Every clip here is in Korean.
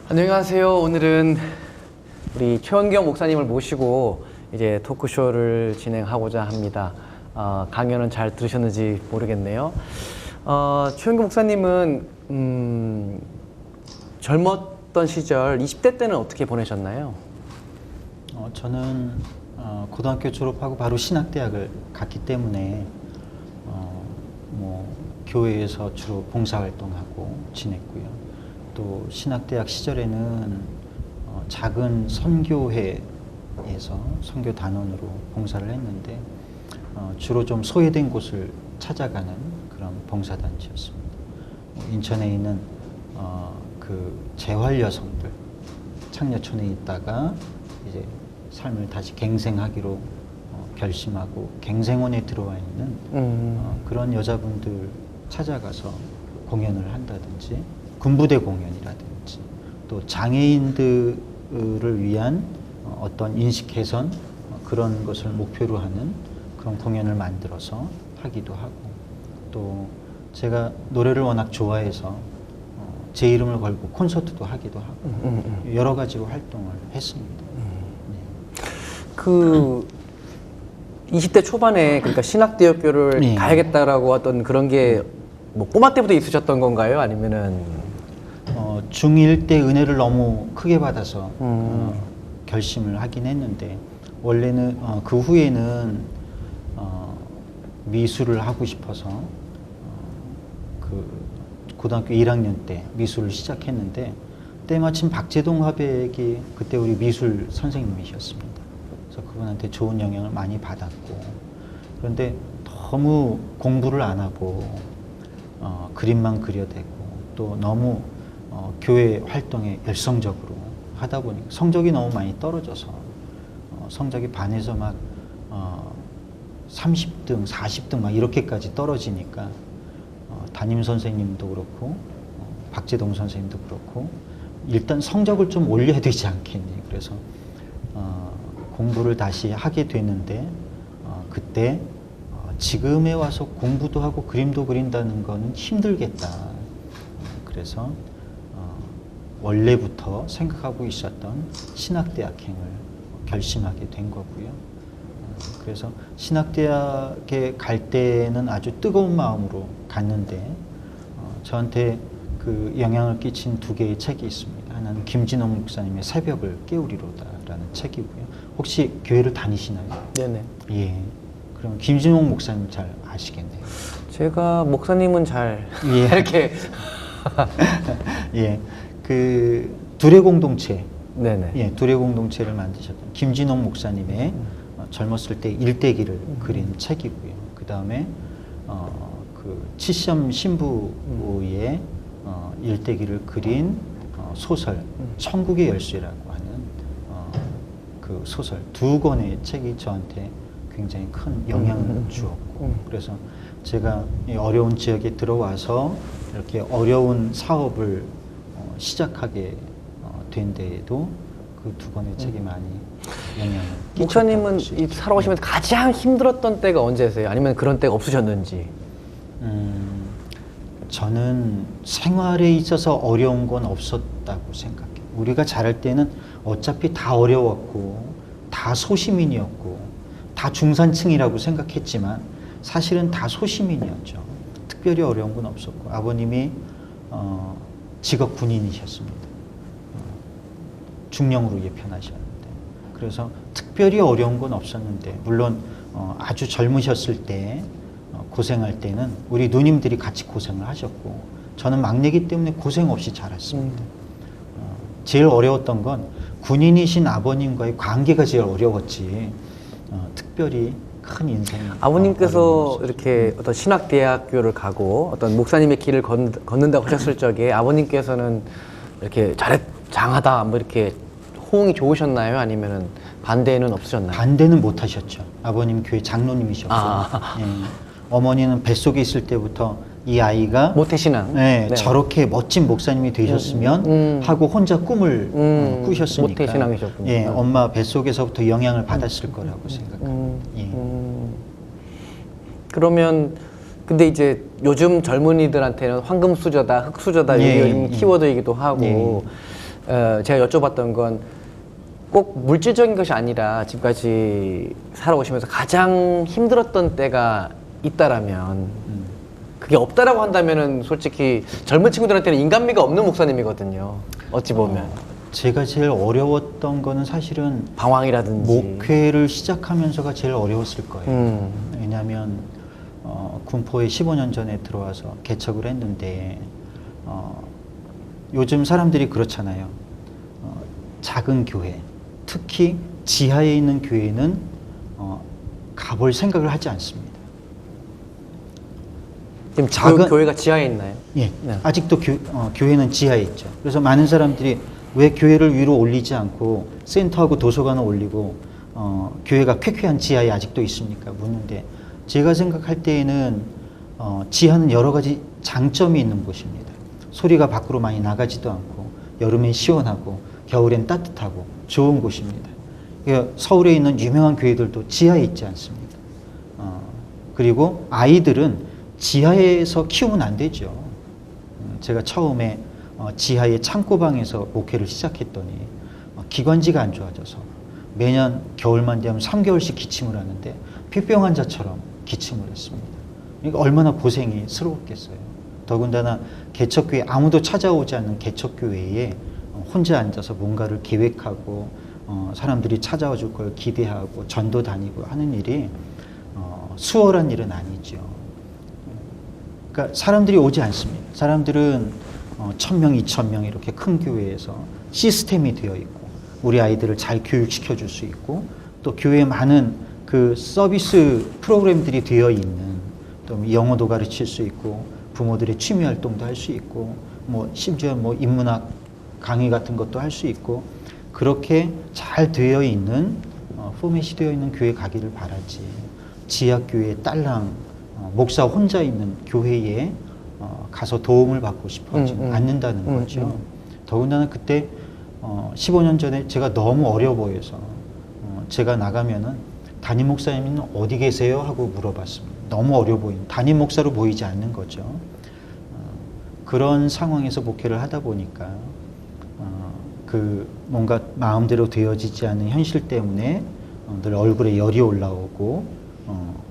안녕하세요. 오늘은 우리 최원경 목사님을 모시고 이제 토크쇼를 진행하고자 합니다. 강연은 잘 들으셨는지 모르겠네요. 최원경 목사님은 젊었던 시절 20대 때는 어떻게 보내셨나요? 저는 고등학교 졸업하고 바로 신학대학을 갔기 때문에 교회에서 주로 봉사활동하고 지냈고요. 또 신학대학 시절에는 작은 선교회에서 선교단원으로 봉사를 했는데 주로 좀 소외된 곳을 찾아가는 그런 봉사단체였습니다. 인천에 있는 그 재활 여성들 창녀촌에 있다가 이제 삶을 다시 갱생하기로 결심하고 갱생원에 들어와 있는 그런 여자분들 찾아가서 공연을 한다든지 군부대 공연이라든지 또 장애인들을 위한 어떤 인식 개선 그런 것을 목표로 하는 그런 공연을 만들어서 하기도 하고 또 제가 노래를 워낙 좋아해서 제 이름을 걸고 콘서트도 하기도 하고 여러 가지로 활동을 했습니다. 그 20대 초반에 그러니까 신학대학교를 가야겠다라고 어떤 그런 게 뭐 꼬마 때부터 있으셨던 건가요? 아니면은 중1 때 은혜를 너무 크게 받아서 결심을 하긴 했는데 원래는 그 후에는 미술을 하고 싶어서 그 고등학교 1학년 때 미술을 시작했는데 때마침 박재동 화백이 그때 우리 미술 선생님이셨습니다. 그래서 그분한테 좋은 영향을 많이 받았고 그런데 너무 공부를 안 하고 그림만 그려대고 또 너무 교회 활동에 열성적으로 하다 보니까 성적이 너무 많이 떨어져서 성적이 반에서 막 30등, 40등 막 이렇게까지 떨어지니까 담임 선생님도 그렇고 박재동 선생님도 그렇고 일단 성적을 좀 올려야 되지 않겠니? 그래서 공부를 다시 하게 됐는데 그때 지금에 와서 공부도 하고 그림도 그린다는 거는 힘들겠다. 그래서 원래부터 생각하고 있었던 신학대학행을 결심하게 된 거고요. 그래서 신학대학에 갈 때는 아주 뜨거운 마음으로 갔는데 저한테 그 영향을 끼친 두 개의 책이 있습니다. 하나는 김진홍 목사님의 새벽을 깨우리로다라는 책이고요. 혹시 교회를 다니시나요? 네네. 예. 그럼 김진홍 목사님 잘 아시겠네요. 제가 목사님은 잘 이렇게 예. 그 둘의 공동체. 네네. 예, 둘의 공동체를 만드셨던 김진홍 목사님의 젊었을 때 일대기를 그린 책이고요. 그 다음에 그 치시험 신부의 일대기를 그린 소설 천국의 열쇠라고 하는 그 소설 두 권의 책이 저한테 굉장히 큰 영향을 주었고 그래서 제가 이 어려운 지역에 들어와서 이렇게 어려운 사업을 시작하게 된 데에도 그 두 권의 책이 많이 영향을 끼쳤다고 목사님은 이 살아오시면서 가장 힘들었던 때가 언제세요? 아니면 그런 때가 없으셨는지? 저는 생활에 있어서 어려운 건 없었다고 생각해요. 우리가 자랄 때는 어차피 다 어려웠고 다 소시민이었고 다 중산층이라고 생각했지만 사실은 다 소시민이었죠. 특별히 어려운 건 없었고 아버님이 직업 군인이셨습니다. 중령으로 예편하셨는데 그래서 특별히 어려운 건 없었는데 물론 아주 젊으셨을 때 고생할 때는 우리 누님들이 같이 고생을 하셨고 저는 막내기 때문에 고생 없이 자랐습니다. 제일 어려웠던 건 군인이신 아버님과의 관계가 제일 어려웠지 특별히 큰 인생 아버님께서 이렇게 어떤 신학대학교를 가고 어떤 목사님의 길을 걷는다고 하셨을 적에 아버님께서는 이렇게 장하다 뭐 이렇게 호응이 좋으셨나요? 아니면은 반대는 없으셨나요? 반대는 못 하셨죠. 아버님 교회 장로님이셨고 예. 어머니는 뱃속에 있을 때부터 이 아이가 모태신앙. 네, 저렇게 멋진 목사님이 되셨으면 하고 혼자 꿈을 꾸셨으니까 모태신앙이셨군요. 예, 엄마 뱃속에서부터 영향을 받았을 거라고 생각합니다. 예. 그러면 근데 이제 요즘 젊은이들한테는 황금수저다, 흑수저다 이게 요즘 키워드이기도 하고 제가 여쭤봤던 건 꼭 물질적인 것이 아니라 지금까지 살아오시면서 가장 힘들었던 때가 있다라면 그게 없다라고 한다면은 솔직히 젊은 친구들한테는 인간미가 없는 목사님이거든요. 어찌 보면 제가 제일 어려웠던 거는 사실은 방황이라든지 목회를 시작하면서가 제일 어려웠을 거예요. 왜냐하면 군포에 15년 전에 들어와서 개척을 했는데 요즘 사람들이 그렇잖아요. 작은 교회, 특히 지하에 있는 교회는 가볼 생각을 하지 않습니다. 지금 작은 교회가 지하에 있나요? 예, 네. 아직도 교회는 지하에 있죠. 그래서 많은 사람들이 왜 교회를 위로 올리지 않고 센터하고 도서관을 올리고 교회가 쾌쾌한 지하에 아직도 있습니까? 묻는데 제가 생각할 때에는 지하는 여러 가지 장점이 있는 곳입니다. 소리가 밖으로 많이 나가지도 않고 여름엔 시원하고 겨울엔 따뜻하고 좋은 곳입니다. 서울에 있는 유명한 교회들도 지하에 있지 않습니다. 그리고 아이들은 지하에서 키우면 안 되죠. 제가 처음에 지하의 창고방에서 목회를 시작했더니 기관지가 안 좋아져서 매년 겨울만 되면 3개월씩 기침을 하는데 폐병 환자처럼 기침을 했습니다. 그러니까 얼마나 고생이 스러웠겠어요. 더군다나 개척교회, 아무도 찾아오지 않는 개척교회에 혼자 앉아서 뭔가를 계획하고 사람들이 찾아와 줄 걸 기대하고 전도 다니고 하는 일이 수월한 일은 아니죠. 그러니까 사람들이 오지 않습니다. 사람들은 1000명, 2000명 이렇게 큰 교회에서 시스템이 되어 있고 우리 아이들을 잘 교육시켜 줄 수 있고 또 교회에 많은 그 서비스 프로그램들이 되어 있는 또 영어도 가르칠 수 있고 부모들의 취미 활동도 할 수 있고 뭐 심지어 뭐 인문학 강의 같은 것도 할 수 있고 그렇게 잘 되어 있는 포맷이 되어 있는 교회 가기를 바라지 지하교회 딸랑 목사 혼자 있는 교회에 가서 도움을 받고 싶어 하지 않는다는 거죠. 더군다나 그때 15년 전에 제가 너무 어려 보여서 제가 나가면은 담임 목사님은 어디 계세요? 하고 물어봤습니다. 너무 어려 보이는 담임 목사로 보이지 않는 거죠. 그런 상황에서 목회를 하다 보니까 그 뭔가 마음대로 되어지지 않는 현실 때문에 늘 얼굴에 열이 올라오고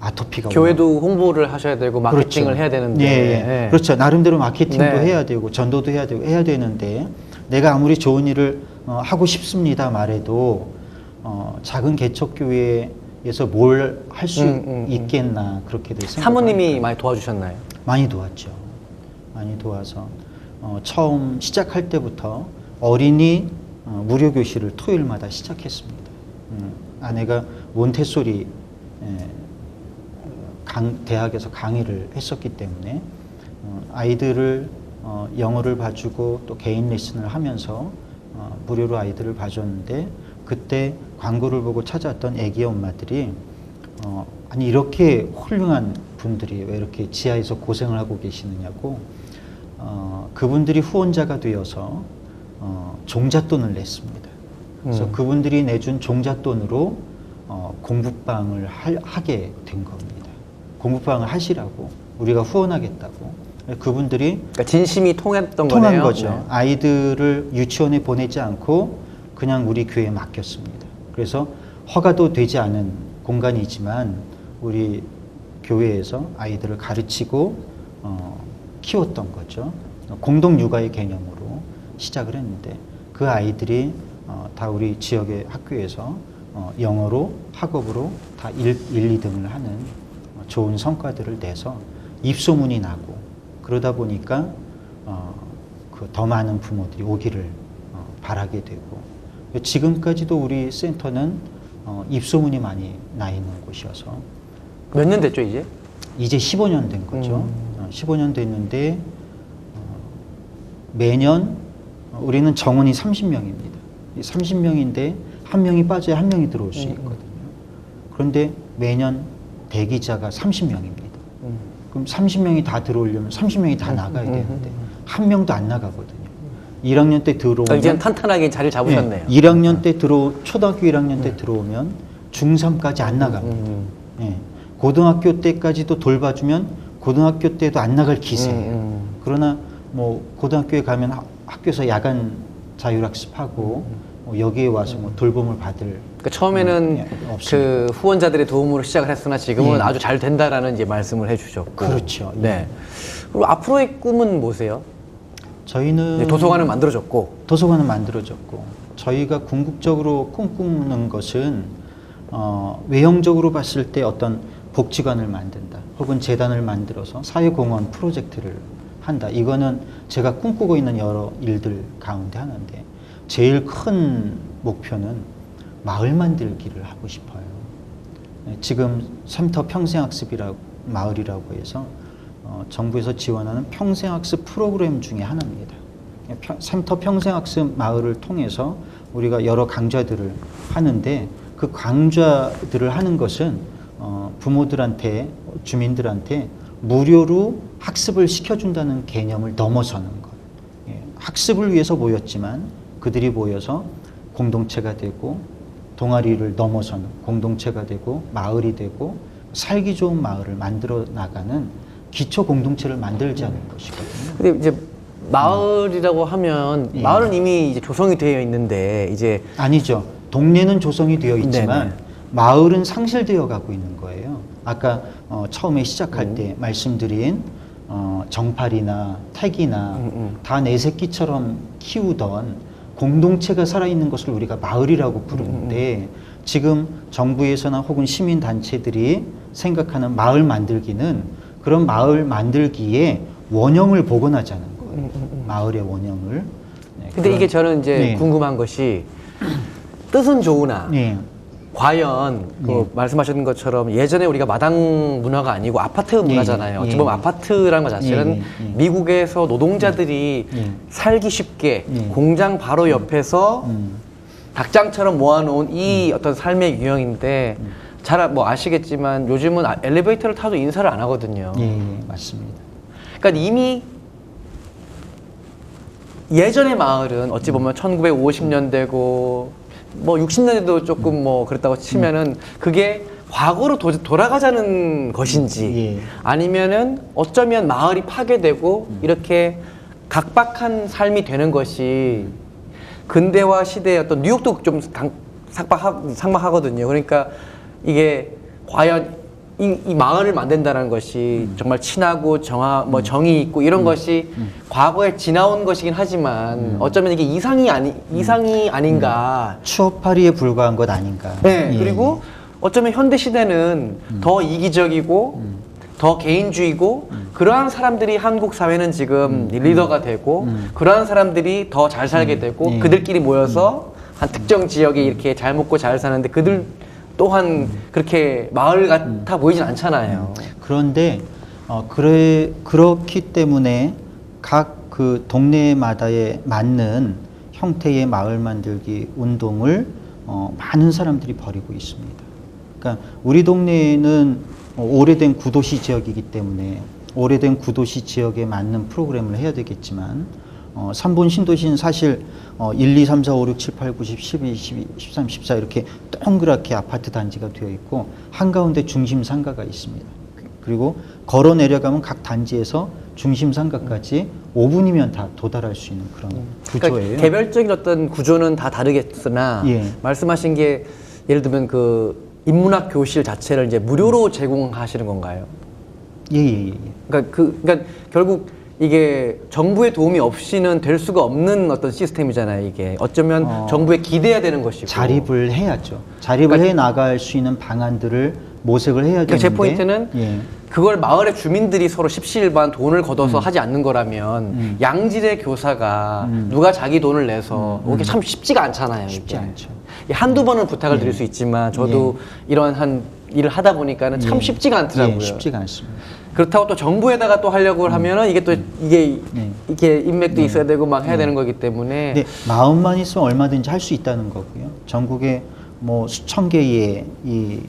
아토피가 교회도 홍보를 하셔야 되고 마케팅을 그렇죠. 해야 되는데 예. 그렇죠. 나름대로 마케팅도 네. 해야 되고 전도도 해야 되고 해야 되는데 내가 아무리 좋은 일을 하고 싶습니다 말해도 작은 개척교회에서 뭘 할 수 있겠나 그렇게들 생각합니다. 사모님이 많이 도와주셨나요? 많이 도왔죠. 많이 도와서 처음 시작할 때부터 어린이 무료 교실을 토요일마다 시작했습니다. 아내가 몬테소리 대학에서 강의를 했었기 때문에 아이들을 영어를 봐주고 또 개인 레슨을 하면서 무료로 아이들을 봐줬는데 그때 광고를 보고 찾아왔던 애기 엄마들이 아니 이렇게 훌륭한 분들이 왜 이렇게 지하에서 고생을 하고 계시느냐고 그분들이 후원자가 되어서 종잣돈을 냈습니다. 그래서 그분들이 내준 종잣돈으로 공부방을 하게 된 겁니다. 공부방을 하시라고 우리가 후원하겠다고 그분들이 그러니까 진심이 통한 거네요. 거죠. 네. 아이들을 유치원에 보내지 않고 그냥 우리 교회에 맡겼습니다. 그래서 허가도 되지 않은 공간이지만 우리 교회에서 아이들을 가르치고 키웠던 거죠. 공동 육아의 개념으로 시작을 했는데 그 아이들이 다 우리 지역의 학교에서 영어로 학업으로 다 1, 2등을 하는 좋은 성과들을 내서 입소문이 나고 그러다 보니까 그 더 많은 부모들이 오기를 바라게 되고 지금까지도 우리 센터는 입소문이 많이 나 있는 곳이어서 몇 년 됐죠 이제? 이제 15년 된 거죠. 15년 됐는데 매년 우리는 정원이 30명입니다. 30명인데 한 명이 빠져야 한 명이 들어올 수 있거든요. 그런데 매년 대기자가 30명입니다. 그럼 30명이 다 들어오려면 30명이 다 나가야 되는데 한 명도 안 나가거든요. 1학년 때 들어오면 이제는 탄탄하게 자리를 잡으셨네요. 1학년 때 초등학교 1학년 때 들어오면 중3까지 안 나갑니다. 예. 고등학교 때까지도 돌봐주면 고등학교 때도 안 나갈 기세예요. 그러나 뭐 고등학교에 가면 학교에서 야간 자율학습하고 여기에 와서 뭐 돌봄을 받을 그러니까 처음에는 없습니다. 그 후원자들의 도움으로 시작을 했으나 지금은 예. 아주 잘 된다라는 이제 말씀을 해주셨고. 그렇죠. 예. 네. 그리고 앞으로의 꿈은 뭐세요? 저희는 이제 도서관을 만들어졌고. 도서관은 만들어졌고 저희가 궁극적으로 꿈꾸는 것은 외형적으로 봤을 때 어떤 복지관을 만든다 혹은 재단을 만들어서 사회공헌 프로젝트를 한다. 이거는 제가 꿈꾸고 있는 여러 일들 가운데 하나인데 제일 큰 목표는 마을 만들기를 하고 싶어요. 지금 샘터 평생학습이라고 마을이라고 해서 정부에서 지원하는 평생학습 프로그램 중에 하나입니다. 샘터 평생학습 마을을 통해서 우리가 여러 강좌들을 하는데 그 강좌들을 하는 것은 부모들한테 주민들한테 무료로 학습을 시켜준다는 개념을 넘어서는 것. 학습을 위해서 모였지만 그들이 모여서 공동체가 되고 동아리를 넘어서는 공동체가 되고 마을이 되고 살기 좋은 마을을 만들어 나가는 기초 공동체를 만들자는 것이거든요. 근데 이제 마을이라고 하면 예. 마을은 이미 이제 조성이 되어 있는데 이제 아니죠. 동네는 조성이 되어 있지만 네네. 마을은 상실되어 가고 있는 거예요. 아까 처음에 시작할 때 말씀드린 정팔이나 택이나 다 내 새끼처럼 키우던 공동체가 살아있는 것을 우리가 마을이라고 부르는데 지금 정부에서나 혹은 시민단체들이 생각하는 마을 만들기는 그런 마을 만들기에 원형을 복원하자는 거예요. 마을의 원형을. 네, 근데 이게 저는 이제 네. 궁금한 것이 뜻은 좋으나 네. 과연 그 말씀하셨던 것처럼 예전에 우리가 마당 문화가 아니고 아파트 문화잖아요. 어찌 보면 아파트라는 것 자체는 미국에서 노동자들이 살기 쉽게 공장 바로 옆에서 닭장처럼 모아놓은 이 어떤 삶의 유형인데 잘 뭐 아시겠지만 요즘은 엘리베이터를 타도 인사를 안 하거든요. 예, 맞습니다. 그러니까 이미 예전의 마을은 어찌 보면 1950년대고 뭐 60년대도 조금 뭐 그랬다고 치면은 그게 과거로 돌아가자는 것인지 예. 아니면은 어쩌면 마을이 파괴되고 이렇게 각박한 삶이 되는 것이 근대화 시대의 어떤 뉴욕도 좀 상박하거든요. 그러니까 이게 과연 이 마을을 만든다는 것이 정말 친하고 정이 있고 이런 것이 과거에 지나온 것이긴 하지만 어쩌면 이게 이상이 아닌가. 추억팔이에 불과한 것 아닌가. 네. 예. 그리고 어쩌면 현대 시대는 더 이기적이고 더 개인주의고 그러한 사람들이 한국 사회는 지금 리더가 되고 그러한 사람들이 더 잘 살게 되고 예. 그들끼리 모여서 한 특정 지역에 이렇게 잘 먹고 잘 사는데 그들 또한 그렇게 마을 같아 보이진 않잖아요. 그런데 그렇기 때문에 각 그 동네마다에 맞는 형태의 마을 만들기 운동을 많은 사람들이 벌이고 있습니다. 그러니까 우리 동네는 오래된 구도시 지역이기 때문에 오래된 구도시 지역에 맞는 프로그램을 해야 되겠지만 3본 신도시는 사실 1, 2, 3, 4, 5, 6, 7, 8, 9, 10, 11, 12, 13, 14 이렇게 동그랗게 아파트 단지가 되어 있고 한가운데 중심 상가가 있습니다. 그리고 걸어 내려가면 각 단지에서 중심 상가까지 5분이면 다 도달할 수 있는 그런 구조예요. 그러니까 개별적인 어떤 구조는 다 다르겠으나 예. 말씀하신 게 예를 들면 그 인문학 교실 자체를 이제 무료로 제공하시는 건가요? 예. 그러니까 결국 이게 정부의 도움이 없이는 될 수가 없는 어떤 시스템이잖아요. 이게 어쩌면 정부에 기대야 되는 것이고 자립을 해야죠. 자립을 해 나갈 수 있는 방안들을 모색을 해야 되는데 제 포인트는 그걸 마을의 주민들이 서로 십시일반 돈을 걷어서 하지 않는 거라면 양질의 교사가 누가 자기 돈을 내서 이게 참 쉽지가 않잖아요. 쉽지 않죠. 한두 번은 부탁을 드릴 수 있지만 저도 이러한 일을 하다 보니까는 참 쉽지가 않더라고요. 쉽지가 않습니다. 그렇다고 또 정부에다가 또 하려고 하면은 이게 또 이게 인맥도 있어야 되고 막 해야 되는 거기 때문에 근데 마음만 있으면 얼마든지 할 수 있다는 거고요. 전국에 뭐 수천 개의 이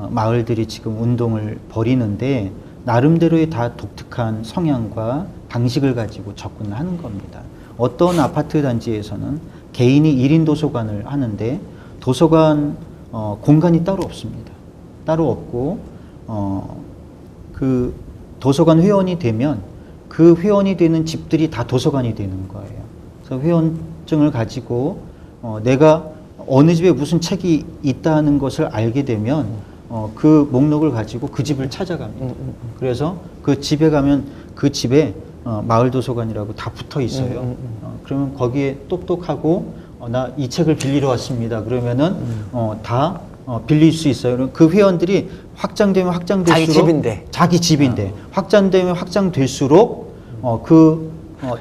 마을들이 지금 운동을 벌이는데 나름대로의 다 독특한 성향과 방식을 가지고 접근을 하는 겁니다. 어떤 아파트 단지에서는 개인이 1인 도서관을 하는데 도서관 공간이 따로 없습니다. 따로 없고 그 도서관 회원이 되면 그 회원이 되는 집들이 다 도서관이 되는 거예요. 그래서 자격증을 가지고 내가 어느 집에 무슨 책이 있다는 것을 알게 되면 그 목록을 가지고 그 집을 찾아갑니다. 그래서 그 집에 가면 그 집에 마을 도서관이라고 다 붙어 있어요. 그러면 거기에 똑똑하고 나 이 책을 빌리러 왔습니다. 그러면은 다 빌릴 수 있어요. 그럼 그 회원들이 확장되면 확장될수록 자기 집인데 확장되면 확장될수록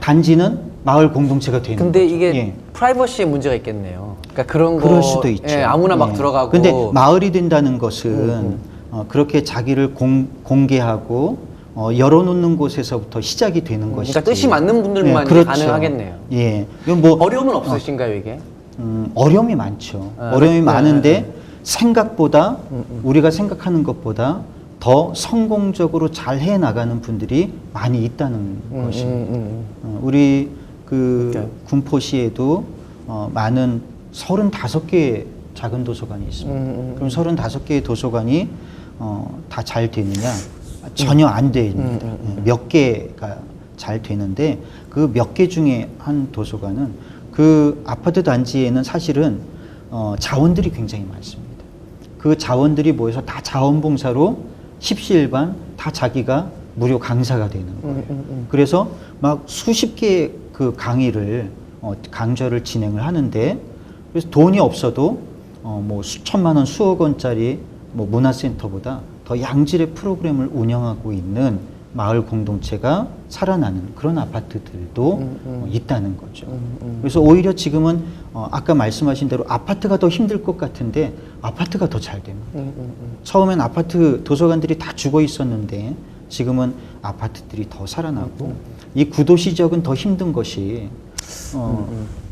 단지는 마을 공동체가 되는 근데 거죠. 이게 예. 프라이버시에 문제가 있겠네요. 그러니까 그런 거 그럴 수도 있죠. 예, 아무나 막 예. 들어가고. 근데 마을이 된다는 것은 그렇게 자기를 공개하고 열어놓는 곳에서부터 시작이 되는 것이지. 그러니까 뜻이 맞는 분들만 그렇죠. 가능하겠네요. 예. 이건 뭐 어려움은 없으신가요, 이게? 어려움이 많죠. 아, 어려움이 네. 많은데 생각보다 우리가 생각하는 것보다 더 성공적으로 잘 해나가는 분들이 많이 있다는 것입니다. 우리 그 군포시에도 많은 35개의 작은 도서관이 있습니다. 그럼 35개의 도서관이 다 잘 되느냐? 전혀 안 되는 몇 개가 잘 되는데 그 몇 개 중에 한 도서관은 그 아파트 단지에는 사실은 자원들이 굉장히 많습니다. 그 자원들이 모여서 다 자원봉사로 십시일반 다 자기가 무료 강사가 되는 거예요. 그래서 막 수십 개의 그 강의를 강좌를 진행을 하는데 그래서 돈이 없어도 뭐 수천만 원, 수억 원짜리 뭐 문화센터보다 더 양질의 프로그램을 운영하고 있는 마을 공동체가 살아나는 그런 아파트들도 있다는 거죠. 그래서 오히려 지금은 아까 말씀하신 대로 아파트가 더 힘들 것 같은데 아파트가 더 잘 됩니다. 처음엔 아파트 도서관들이 다 죽어 있었는데 지금은 아파트들이 더 살아나고 이 구도시적은 더 힘든 것이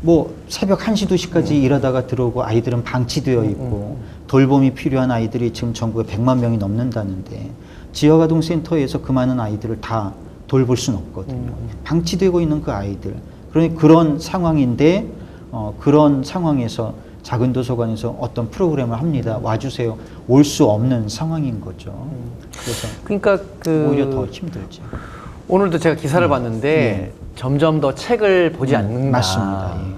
뭐 새벽 1시, 2시까지 일하다가 들어오고 아이들은 방치되어 있고 돌봄이 필요한 아이들이 지금 전국에 100만 명이 넘는다는데 지역아동센터에서 그 많은 아이들을 다 돌볼 수는 없거든요. 방치되고 있는 그 아이들. 그러니 그런 상황인데 그런 상황에서 작은 도서관에서 어떤 프로그램을 합니다. 와주세요. 올 수 없는 상황인 거죠. 그래서 그러니까 오히려 더 힘들죠. 오늘도 제가 기사를 봤는데 점점 더 책을 보지 않는다. 맞습니다. 예.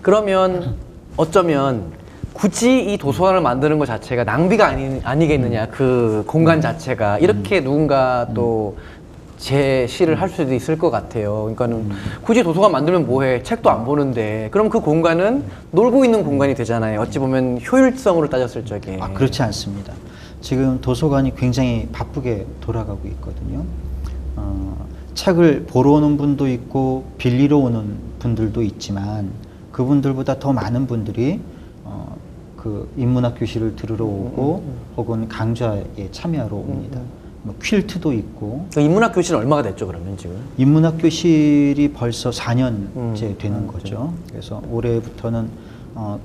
그러면 어쩌면 굳이 이 도서관을 만드는 것 자체가 낭비가 아니겠느냐. 그 공간 자체가 이렇게 누군가 또 제시를 할 수도 있을 것 같아요. 그러니까는 굳이 도서관 만들면 뭐해? 책도 안 보는데. 그럼 그 공간은 놀고 있는 공간이 되잖아요. 어찌 보면 효율성으로 따졌을 적에. 그렇지 않습니다. 지금 도서관이 굉장히 바쁘게 돌아가고 있거든요. 책을 보러 오는 분도 있고 빌리러 오는 분들도 있지만 그분들보다 더 많은 분들이 그 인문학 교실을 들으러 오고 혹은 강좌에 참여하러 옵니다. 뭐 퀼트도 있고. 그 인문학 교실은 얼마가 됐죠, 그러면 지금? 인문학 교실이 벌써 4년째 되는 거죠. 그래서 올해부터는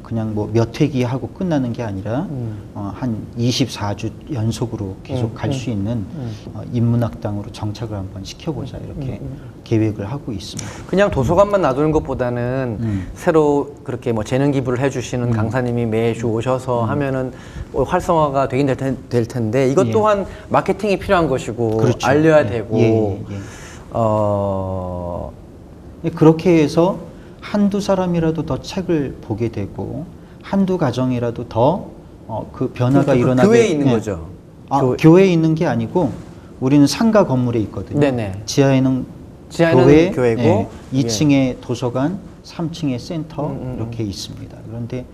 그냥 뭐 몇 회기 하고 끝나는 게 아니라 한 24주 연속으로 계속 갈 수 있는 인문학당으로 정착을 한번 시켜보자 이렇게 계획을 하고 있습니다. 그냥 도서관만 놔두는 것보다는 새로 그렇게 뭐 재능 기부를 해주시는 강사님이 매주 오셔서 하면은 뭐 활성화가 되긴 될 텐데 이것 또한 마케팅이 필요한 것이고 그렇죠. 알려야 되고 그렇게 해서 한두 사람이라도 더 책을 보게 되고 한두 가정이라도 더 그 변화가 일어나게. 교회에 있는 거죠? 교회에 있는 게 아니고 우리는 상가 건물에 있거든요. 네네. 지하에는 교회고 2층에 도서관, 3층에 센터 이렇게 있습니다. 그런데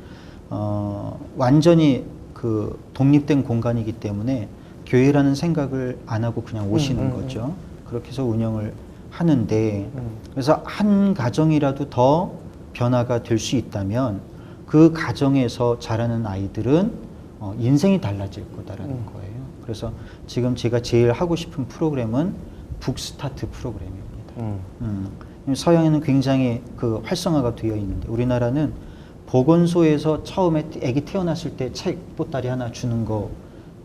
완전히 그 독립된 공간이기 때문에 교회라는 생각을 안 하고 그냥 오시는 거죠. 그렇게 해서 운영을 하는데 그래서 한 가정이라도 더 변화가 될 수 있다면 그 가정에서 자라는 아이들은 인생이 달라질 거다라는 거예요. 그래서 지금 제가 제일 하고 싶은 프로그램은 북스타트 프로그램입니다. 서양에는 굉장히 그 활성화가 되어 있는데 우리나라는 보건소에서 처음에 아기 태어났을 때 책 보따리 하나 주는 거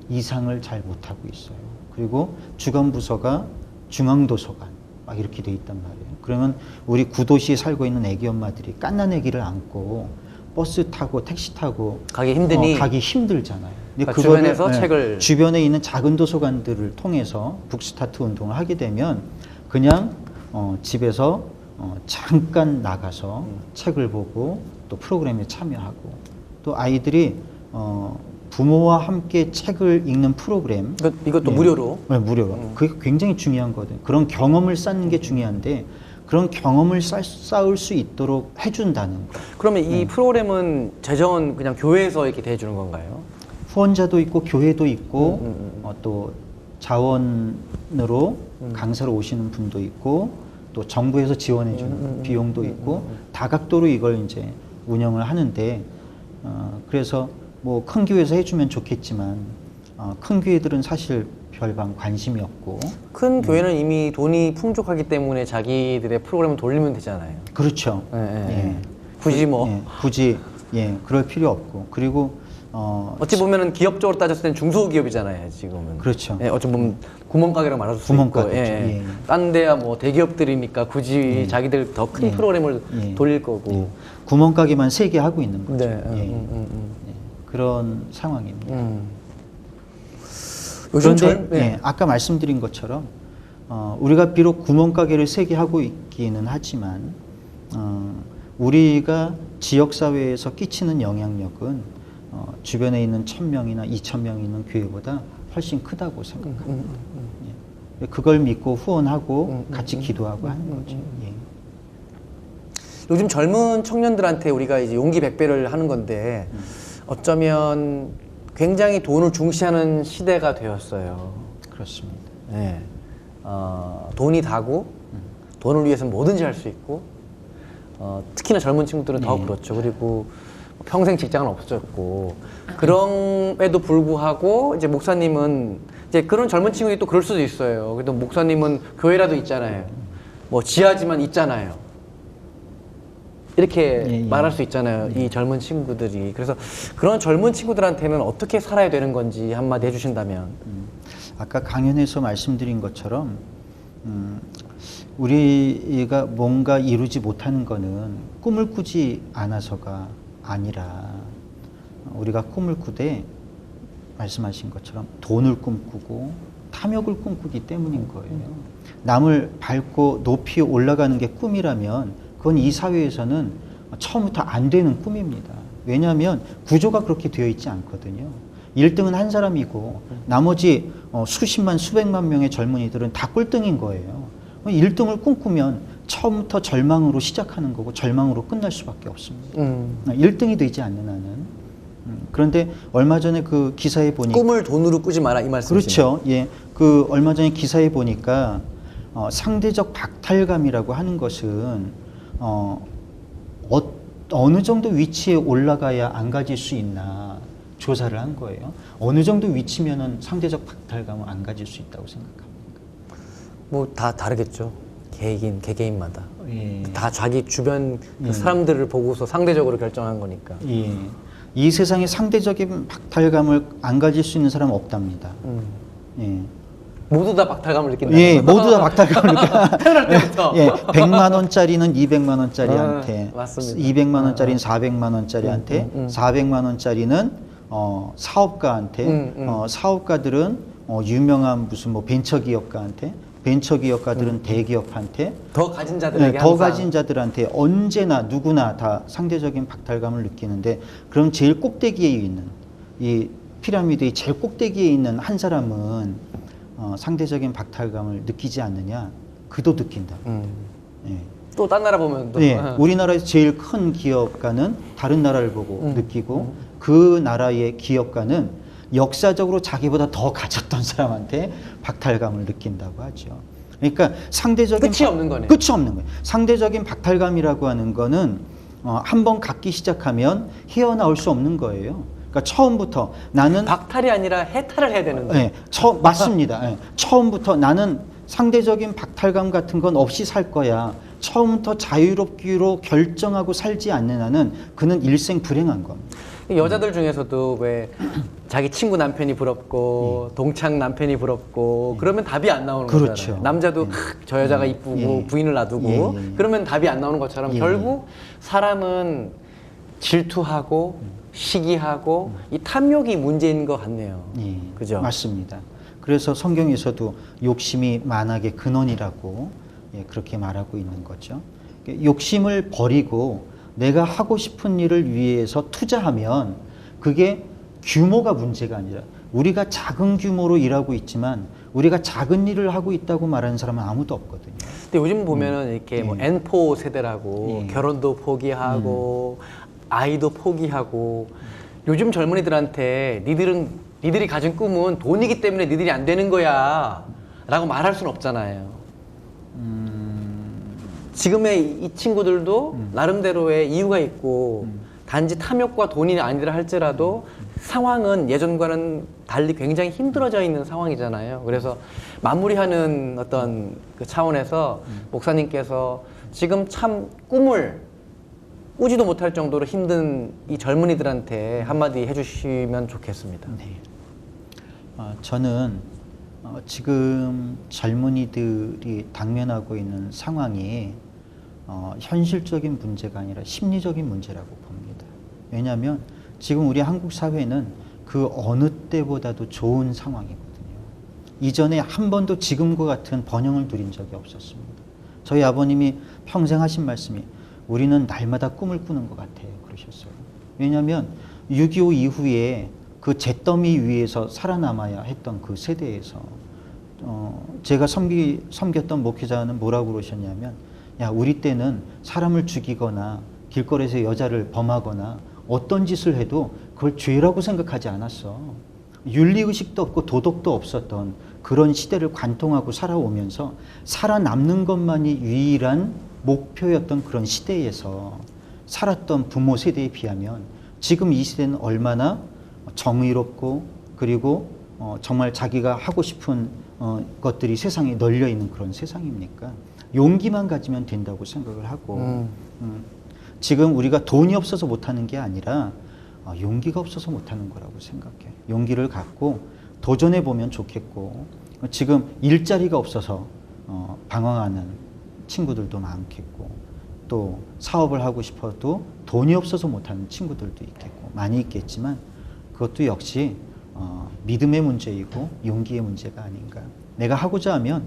이상을 잘 못하고 있어요. 그리고 주간부서가 중앙도서관 막 이렇게 돼 있단 말이에요. 그러면 우리 구도시에 살고 있는 애기 엄마들이 갓난 애기를 안고 버스 타고 택시 타고 가기 힘드니 가기 힘들잖아요. 근데 그러니까 주변에서 책을 주변에 있는 작은 도서관들을 통해서 북스타트 운동을 하게 되면 그냥 집에서 잠깐 나가서 책을 보고 또 프로그램에 참여하고 또 아이들이 부모와 함께 책을 읽는 프로그램 이것도 무료로. 네, 무료로. 그게 굉장히 중요한 거거든요. 그런 경험을 쌓는 게 중요한데 그런 경험을 쌓을 수 있도록 해준다는 거. 그러면 이 프로그램은 재정은 그냥 교회에서 이렇게 대해주는 건가요? 후원자도 있고 교회도 있고 또 자원으로 강사로 오시는 분도 있고 또 정부에서 지원해주는 비용도 있고 다각도로 이걸 이제 운영을 하는데 그래서 뭐 큰 교회에서 해주면 좋겠지만 큰 교회들은 사실 별반 관심이 없고 큰 교회는 이미 돈이 풍족하기 때문에 자기들의 프로그램을 돌리면 되잖아요. 그렇죠. 예. 굳이 뭐 굳이 그럴 필요 없고 그리고 어찌 보면은 기업적으로 따졌을 땐 중소기업이잖아요, 지금은. 그렇죠. 예, 어찌 보면 구멍가게라고 말할 수 있고. 구멍가게죠. 예. 딴 데야 뭐 대기업들이니까 굳이 자기들 더 큰 프로그램을 돌릴 거고. 구멍가게만 3개 하고 있는 거죠. 네. 그런 상황입니다. 요즘 그런데 아까 말씀드린 것처럼 우리가 비록 구멍가게를 3개 하고 있기는 하지만 우리가 지역사회에서 끼치는 영향력은 주변에 있는 1000명이나 2000명이 있는 교회보다 훨씬 크다고 생각합니다. 그걸 믿고 후원하고 같이 기도하고 하는 거죠. 요즘 젊은 청년들한테 우리가 이제 용기 100배를 하는 건데 어쩌면 굉장히 돈을 중시하는 시대가 되었어요. 그렇습니다. 네. 돈이 다고 돈을 위해서는 뭐든지 할 수 있고 특히나 젊은 친구들은 더 그렇죠. 그리고 평생 직장은 없었고 그럼에도 불구하고 이제 목사님은 이제 그런 젊은 친구들이 또 그럴 수도 있어요. 그래도 목사님은 교회라도 있잖아요. 뭐 지하지만 있잖아요. 이렇게 말할 수 있잖아요. 이 젊은 친구들이. 그래서 그런 젊은 친구들한테는 어떻게 살아야 되는 건지 한마디 해주신다면. 아까 강연에서 말씀드린 것처럼 우리가 뭔가 이루지 못하는 거는 꿈을 꾸지 않아서가 아니라 우리가 꿈을 꾸되 말씀하신 것처럼 돈을 꿈꾸고 탐욕을 꿈꾸기 때문인 거예요. 남을 밟고 높이 올라가는 게 꿈이라면 그건 이 사회에서는 처음부터 안 되는 꿈입니다. 왜냐하면 구조가 그렇게 되어 있지 않거든요. 1등은 한 사람이고 나머지 수십만 수백만 명의 젊은이들은 다 꼴등인 거예요. 1등을 꿈꾸면 처음부터 절망으로 시작하는 거고 절망으로 끝날 수밖에 없습니다. 1등이 되지 않는 한은. 그런데 얼마 전에 그 기사에 보니까 꿈을 돈으로 꾸지 마라 이 말씀이시죠? 그렇죠. 그 얼마 전에 기사에 보니까 상대적 박탈감이라고 하는 것은 어느 정도 위치에 올라가야 안 가질 수 있나 조사를 한 거예요. 어느 정도 위치면은 상대적 박탈감을 안 가질 수 있다고 생각합니다. 뭐 다 다르겠죠. 개개인마다. 예. 다 자기 주변 그 사람들을 보고서 상대적으로 결정한 거니까. 예. 이 세상에 상대적인 박탈감을 안 가질 수 있는 사람은 없답니다. 예. 모두 다 박탈감을 느낀다. 예, 모두 다 박탈감을 느낀다. 태어날 때부터. 예, 100만 원짜리는 200만 원짜리한테, 맞습니다. 200만 원짜리는 400만 원짜리한테, 400만 원짜리는 사업가한테, 사업가들은 유명한 무슨 뭐 벤처기업가한테, 벤처기업가들은 대기업한테, 더 가진 자들에게 더 항상. 가진 자들한테 언제나 누구나 다 상대적인 박탈감을 느끼는데, 그럼 제일 꼭대기에 있는 이 피라미드의 제일 꼭대기에 있는 한 사람은 상대적인 박탈감을 느끼지 않느냐? 그도 느낀다. 예. 또 딴 나라 보면 또. 네, 우리나라에서 제일 큰 기업가는 다른 나라를 보고 느끼고 그 나라의 기업가는 역사적으로 자기보다 더 가졌던 사람한테 박탈감을 느낀다고 하죠. 그러니까 상대적인 끝이 없는 거네요. 끝이 없는 거예요. 상대적인 박탈감이라고 하는 거는 한번 갖기 시작하면 헤어나올 수 없는 거예요. 그러니까 처음부터 나는 박탈이 아니라 해탈을 해야 되는 거예요. 네, 맞습니다. 처음부터 나는 상대적인 박탈감 같은 건 없이 살 거야. 처음부터 자유롭기로 결정하고 살지 않는 한은 그는 일생 불행한 겁니다. 여자들 중에서도 왜 자기 친구 남편이 부럽고 동창 남편이 부럽고 그러면 답이 안 나오는 그렇죠. 거잖아요. 남자도 저 여자가 이쁘고 부인을 놔두고 그러면 답이 안 나오는 것처럼 결국 사람은 질투하고 시기하고 이 탐욕이 문제인 것 같네요. 그죠? 맞습니다. 그래서 성경에서도 욕심이 만악의 근원이라고 그렇게 말하고 있는 거죠. 욕심을 버리고 내가 하고 싶은 일을 위해서 투자하면 그게 규모가 문제가 아니라 우리가 작은 규모로 일하고 있지만 우리가 작은 일을 하고 있다고 말하는 사람은 아무도 없거든요. 근데 요즘 보면은 이렇게 뭐 N4 세대라고 예. 결혼도 포기하고 아이도 포기하고 요즘 젊은이들한테 니들이 가진 꿈은 돈이기 때문에 니들이 안 되는 거야 라고 말할 수는 없잖아요. 지금의 이 친구들도 나름대로의 이유가 있고 단지 탐욕과 돈이 아니라 할지라도 상황은 예전과는 달리 굉장히 힘들어져 있는 상황이잖아요. 그래서 마무리하는 어떤 그 차원에서 목사님께서 지금 참 꿈을 꾸지도 못할 정도로 힘든 이 젊은이들한테 한마디 해주시면 좋겠습니다. 네. 저는 지금 젊은이들이 당면하고 있는 상황이 현실적인 문제가 아니라 심리적인 문제라고 봅니다. 왜냐하면 지금 우리 한국 사회는 그 어느 때보다도 좋은 상황이거든요. 이전에 한 번도 지금과 같은 번영을 누린 적이 없었습니다. 저희 아버님이 평생 하신 말씀이 우리는 날마다 꿈을 꾸는 것 같아요. 그러셨어요. 왜냐하면 6.25 이후에 그 잿더미 위에서 살아남아야 했던 그 세대에서 제가 섬겼던 목회자는 뭐라고 그러셨냐면 야, 우리 때는 사람을 죽이거나 길거리에서 여자를 범하거나 어떤 짓을 해도 그걸 죄라고 생각하지 않았어. 윤리의식도 없고 도덕도 없었던 그런 시대를 관통하고 살아오면서 살아남는 것만이 유일한 목표였던 그런 시대에서 살았던 부모 세대에 비하면 지금 이 시대는 얼마나 정의롭고 그리고 정말 자기가 하고 싶은 것들이 세상에 널려 있는 그런 세상입니까? 용기만 가지면 된다고 생각을 하고 지금 우리가 돈이 없어서 못하는 게 아니라 용기가 없어서 못하는 거라고 생각해요. 용기를 갖고 도전해 보면 좋겠고 지금 일자리가 없어서 방황하는 친구들도 많겠고 또 사업을 하고 싶어도 돈이 없어서 못하는 친구들도 있겠고 많이 있겠지만 그것도 역시 믿음의 문제이고 용기의 문제가 아닌가. 내가 하고자 하면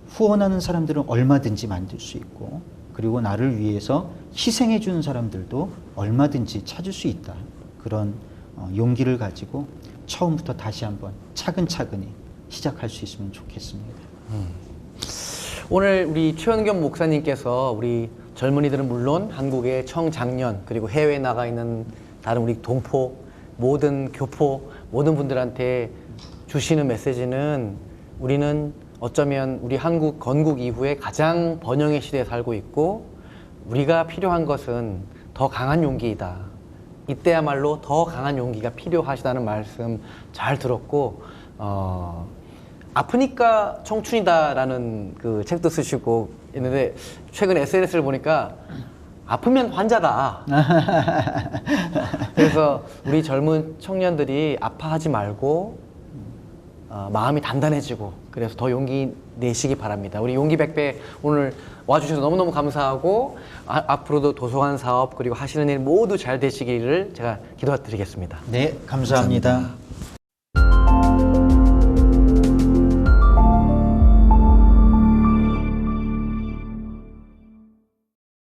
후원하는 사람들은 얼마든지 만들 수 있고 그리고 나를 위해서 희생해 주는 사람들도 얼마든지 찾을 수 있다. 그런 용기를 가지고 처음부터 다시 한번 차근차근히 시작할 수 있으면 좋겠습니다. 오늘 우리 최원겸 목사님께서 우리 젊은이들은 물론 한국의 청장년 그리고 해외에 나가 있는 다른 우리 동포 모든 교포 모든 분들한테 주시는 메시지는 우리는 어쩌면 우리 한국 건국 이후에 가장 번영의 시대에 살고 있고 우리가 필요한 것은 더 강한 용기이다. 이때야말로 더 강한 용기가 필요하시다는 말씀 잘 들었고 아프니까 청춘이다라는 그 책도 쓰시고 있는데 최근 SNS를 보니까 아프면 환자다. 그래서 우리 젊은 청년들이 아파하지 말고 마음이 단단해지고 그래서 더 용기 내시기 바랍니다. 우리 용기 100배 오늘 와주셔서 너무너무 감사하고 앞으로도 도서관 사업 그리고 하시는 일 모두 잘 되시기를 제가 기도드리겠습니다. 네, 감사합니다.